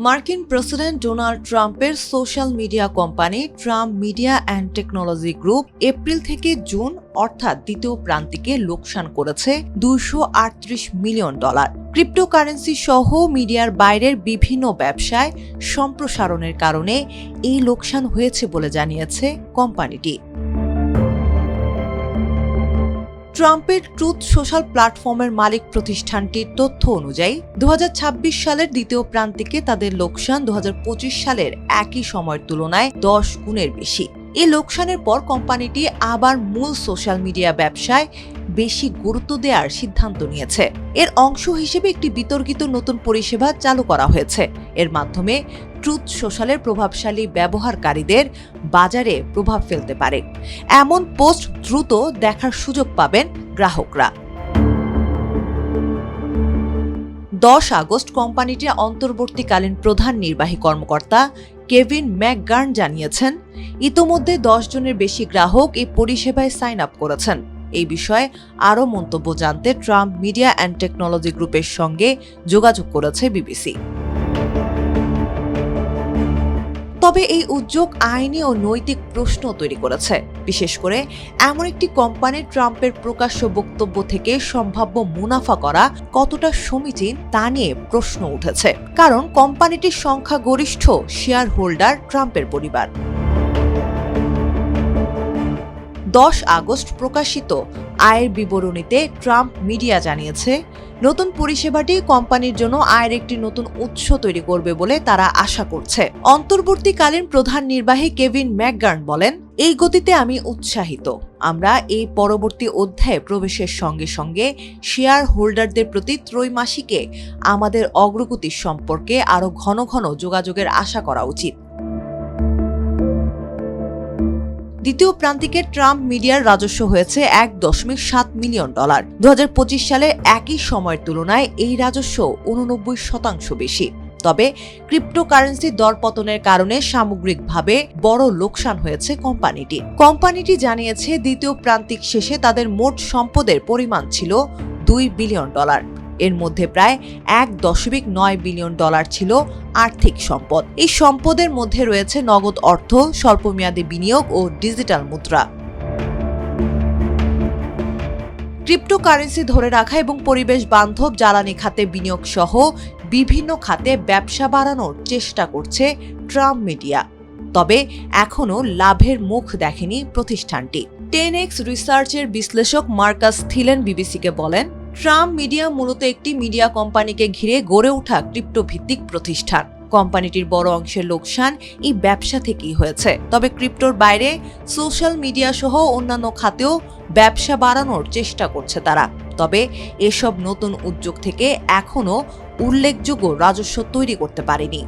মার্কিন president Donald ট্রাম্পের social media company Trump media and technology group April থেকে June অর্থাৎ দ্বিতীয় প্রান্তিকে লোকসান করেছে $238 মিলিয়ন। ক্রিপ্টোকারেন্সি সহ মিডিয়ার বাইরের বিভিন্ন ব্যবসায় সম্প্রসারণের কারণে এই লোকসান হয়েছে বলে জানিয়েছে কোম্পানিটি। ট্রাম্পের ট্রুথ সোশ্যাল প্ল্যাটফর্মের মালিক প্রতিষ্ঠানটির তথ্য অনুযায়ী 2026 সালের দ্বিতীয় প্রান্তিকে তাদের লোকসান 2025 সালের একই সময়ের তুলনায় 10 গুণের বেশি। এই লোকসানের পর কোম্পানিটি আবার মূল সোশ্যাল মিডিয়া ব্যবসায় বেশি গুরুত্ব দেওয়ার সিদ্ধান্ত নিয়েছে। এর অংশ হিসেবে একটি বিতর্কিত নতুন পরিষেবা চালু করা হয়েছে। এর মাধ্যমে ট্রুথ সোশ্যালের প্রভাবশালী ব্যবহারকারীদের বাজারে প্রভাব ফেলতে পারে এমন পোস্ট দ্রুত দেখার সুযোগ পাবেন গ্রাহকরা। 10 আগস্ট কোম্পানিটির অন্তর্বর্তীকালীন প্রধান নির্বাহী কর্মকর্তা কেভিন ম্যাকগার্ন জানিয়েছেন, ইতোমধ্যে 10 জনের বেশি গ্রাহক এই পরিষেবায় সাইন আপ করেছেন। এই বিষয়ে আরও মন্তব্য জানতে ট্রাম্প মিডিয়া অ্যান্ড টেকনোলজি গ্রুপের সঙ্গে যোগাযোগ করেছে বিবিসি। তবে এই উদ্যোগ আইনি ও নৈতিক প্রশ্ন তৈরি করেছে, বিশেষ করে এমন একটি কোম্পানির ট্রাম্পের প্রকাশ্য বক্তব্য থেকে সম্ভাব্য মুনাফা করা কতটা সমীচীন তা নিয়ে প্রশ্ন উঠেছে, কারণ কোম্পানিটির সংখ্যাগরিষ্ঠ শেয়ার হোল্ডার ট্রাম্পের পরিবার। 10 আগস্ট প্রকাশিত আয়ের বিবরণীতে ট্রাম্প মিডিয়া জানিয়েছে, নতুন পরিষেবাটি কোম্পানির জন্য আয়ের একটি নতুন উৎস তৈরি করবে বলে তারা আশা করছে। অন্তর্বর্তীকালীন প্রধান নির্বাহী কেভিন ম্যাকগার্ন বলেন, এই গতিতে আমি উৎসাহিত। আমরা এই পরবর্তী অধ্যায়ে প্রবেশের সঙ্গে সঙ্গে শেয়ার হোল্ডারদের প্রতি ত্রৈমাসিকে আমাদের অগ্রগতি সম্পর্কে আরও ঘন ঘন যোগাযোগের আশা করা উচিত। দ্বিতীয় প্রান্তিকে ট্রাম্প মিডিয়ার রাজস্ব হয়েছে $1.7 মিলিয়ন। 2025 সালের একই সময়ের তুলনায় এই রাজস্ব 89% বেশি। তবে ক্রিপ্টোকারেন্সির দরপতনের কারণে সামগ্রিকভাবে বড় লোকসান হয়েছে কোম্পানিটি জানিয়েছে, দ্বিতীয় প্রান্তিক শেষে তাদের মোট সম্পদের পরিমাণ ছিল $2 বিলিয়ন। এর মধ্যে প্রায় $1.9 বিলিয়ন ছিল আর্থিক সম্পদ। এই সম্পদের মধ্যে রয়েছে নগদ অর্থ, স্বল্পমেয়াদী বিনিয়োগ ও ডিজিটাল মুদ্রা। ক্রিপ্টোকারেন্সি ধরে রাখা এবং পরিবেশ বান্ধব জ্বালানি খাতে বিনিয়োগ সহ বিভিন্ন খাতে ব্যবসা বাড়ানোর চেষ্টা করছে ট্রাম্প মিডিয়া। তবে এখনও লাভের মুখ দেখেনি প্রতিষ্ঠানটি। 10x রিসার্চের বিশ্লেষক মার্কাস থিলেন বিবিসিকে বলেন, ট্রাম্প মিডিয়া মূলত একটি মিডিয়া কোম্পানিকে ঘিরে গড়ে ওঠা ক্রিপ্টো ভিত্তিক প্রতিষ্ঠান। কোম্পানিটির বড় অংশের লোকসান এই ব্যবসা থেকেই হয়েছে। তবে ক্রিপ্টোর বাইরে সোশ্যাল মিডিয়া সহ অন্যান্য খাতেও ব্যবসা বাড়ানোর চেষ্টা করছে তারা। তবে এসব নতুন উদ্যোগ থেকে এখনও উল্লেখযোগ্য রাজস্ব তৈরি করতে পারেনি।